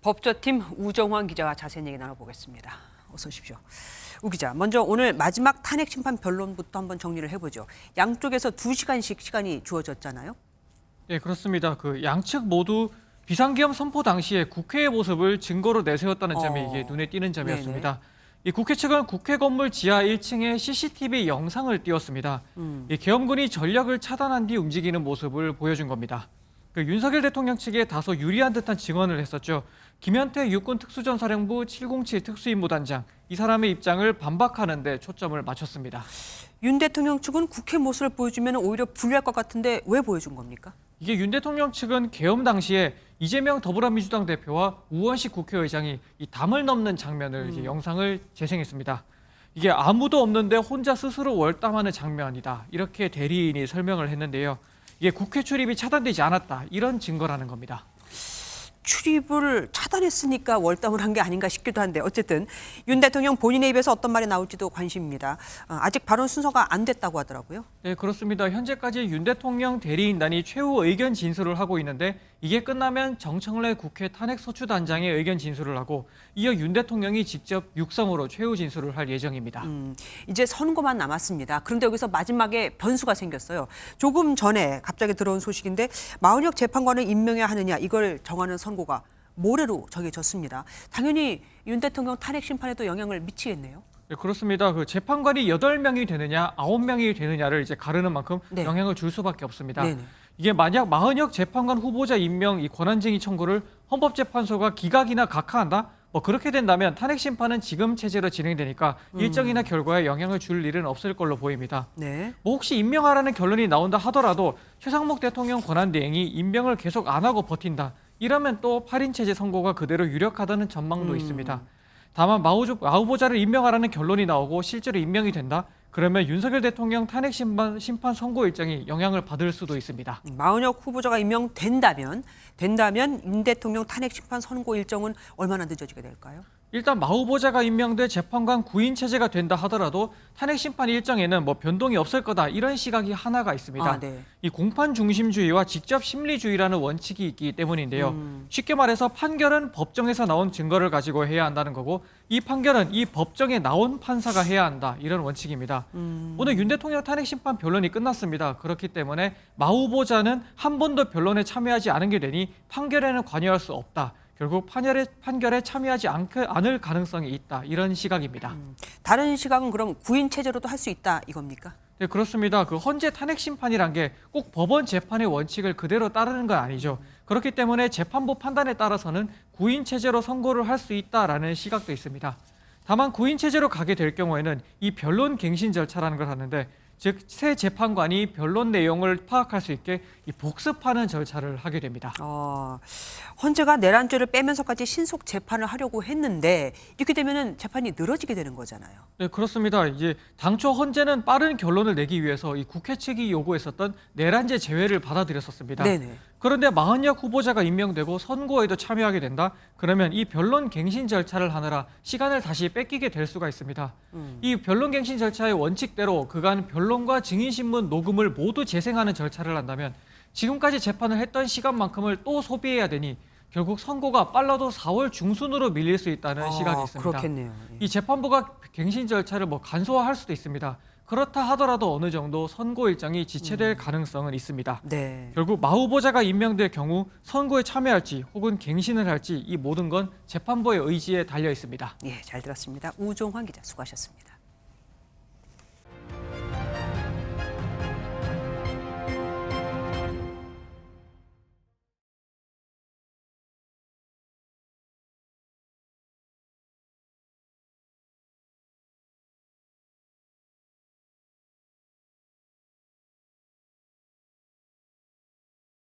법조팀 우정환 기자와 자세한 얘기 나눠보겠습니다. 어서 오십시오. 우 기자, 먼저 오늘 마지막 탄핵 심판 변론부터 한번 정리를 해보죠. 양쪽에서 2시간씩 시간이 주어졌잖아요. 네, 그렇습니다. 양측 모두 비상계엄 선포 당시에 국회의 모습을 증거로 내세웠다는 점이 이게 눈에 띄는 점이었습니다. 이 국회 측은 국회 건물 지하 1층에 CCTV 영상을 띄웠습니다. 이 계엄군이 전력을 차단한 뒤 움직이는 모습을 보여준 겁니다. 윤석열 대통령 측에 다소 유리한 듯한 증언을 했었죠. 김현태 육군 특수전사령부 707 특수임무단장, 이 사람의 입장을 반박하는 데 초점을 맞췄습니다. 윤 대통령 측은 국회 모습을 보여주면 오히려 불리할 것 같은데 왜 보여준 겁니까? 이게 윤 대통령 측은 계엄 당시에 이재명 더불어민주당 대표와 우원식 국회의장이 이 담을 넘는 장면을 이제 영상을 재생했습니다. 이게 아무도 없는데 혼자 스스로 월담하는 장면이다. 이렇게 대리인이 설명을 했는데요. 이게 국회 출입이 차단되지 않았다. 이런 증거라는 겁니다. 출입을 차단했으니까 월담을 한 게 아닌가 싶기도 한데 어쨌든 윤 대통령 본인의 입에서 어떤 말이 나올지도 관심입니다. 아직 발언 순서가 안 됐다고 하더라고요. 네, 그렇습니다. 현재까지 윤 대통령 대리인단이 최후 의견 진술을 하고 있는데 이게 끝나면 정청래 국회 탄핵소추단장의 의견 진술을 하고 이어 윤 대통령이 직접 육성으로 최후 진술을 할 예정입니다. 이제 선고만 남았습니다. 그런데 여기서 마지막에 변수가 생겼어요. 조금 전에 갑자기 들어온 소식인데 마은혁 재판관을 임명해야 하느냐 이걸 정하는 선고가 모레로 정해졌습니다. 당연히 윤 대통령 탄핵 심판에도 영향을 미치겠네요. 네, 그렇습니다. 재판관이 8명이 되느냐, 9명이 되느냐를 이제 가르는 만큼 영향을 줄 수밖에 없습니다. 네네. 이게 만약 마은혁 재판관 후보자 임명 이 권한쟁의 청구를 헌법재판소가 기각이나 각하한다? 그렇게 된다면 탄핵 심판은 지금 체제로 진행되니까 일정이나 결과에 영향을 줄 일은 없을 걸로 보입니다. 네. 혹시 임명하라는 결론이 나온다 하더라도 최상목 대통령 권한대행이 임명을 계속 안 하고 버틴다. 이러면 또 8인 체제 선고가 그대로 유력하다는 전망도 있습니다. 다만 마 후보자를 임명하라는 결론이 나오고 실제로 임명이 된다? 그러면 윤석열 대통령 탄핵 심판 선고 일정이 영향을 받을 수도 있습니다. 마은혁 후보자가 임명된다면 윤 대통령 탄핵 심판 선고 일정은 얼마나 늦어지게 될까요? 일단 마 후보자가 임명돼 재판관 구인 체제가 된다 하더라도 탄핵 심판 일정에는 변동이 없을 거다 이런 시각이 하나가 있습니다. 이 공판 중심주의와 직접 심리주의라는 원칙이 있기 때문인데요. 쉽게 말해서 판결은 법정에서 나온 증거를 가지고 해야 한다는 거고 이 판결은 이 법정에 나온 판사가 해야 한다 이런 원칙입니다. 오늘 윤 대통령 탄핵 심판 변론이 끝났습니다. 그렇기 때문에 마 후보자는 한 번도 변론에 참여하지 않은 게 되니 판결에는 관여할 수 없다. 결국 판결에 참여하지 않을 가능성이 있다. 이런 시각입니다. 다른 시각은 그럼 구인 체제로도 할 수 있다 이겁니까? 네, 그렇습니다. 헌재 탄핵 심판이란 게 꼭 법원 재판의 원칙을 그대로 따르는 건 아니죠. 그렇기 때문에 재판부 판단에 따라서는 구인 체제로 선고를 할 수 있다라는 시각도 있습니다. 다만 구인 체제로 가게 될 경우에는 이 변론 갱신 절차라는 걸 하는데 즉 새 재판관이 변론 내용을 파악할 수 있게 이 복습하는 절차를 하게 됩니다. 헌재가 내란죄를 빼면서까지 신속 재판을 하려고 했는데 이렇게 되면은 재판이 늘어지게 되는 거잖아요. 네, 그렇습니다. 이제 당초 헌재는 빠른 결론을 내기 위해서 이 국회 측이 요구했었던 내란죄 제외를 받아들였었습니다. 네네. 그런데 마은혁 후보자가 임명되고 선고에도 참여하게 된다? 그러면 이 변론 갱신 절차를 하느라 시간을 다시 뺏기게 될 수가 있습니다. 이 변론 갱신 절차의 원칙대로 그간 변론과 증인신문 녹음을 모두 재생하는 절차를 한다면 지금까지 재판을 했던 시간만큼을 또 소비해야 되니 결국 선고가 빨라도 4월 중순으로 밀릴 수 있다는 시각이 있습니다. 그렇겠네요. 이 재판부가 갱신 절차를 간소화할 수도 있습니다. 그렇다 하더라도 어느 정도 선고 일정이 지체될 가능성은 있습니다. 네. 결국 마 후보자가 임명될 경우 선고에 참여할지 혹은 갱신을 할지 이 모든 건 재판부의 의지에 달려 있습니다. 예, 잘 들었습니다. 우종환 기자 수고하셨습니다.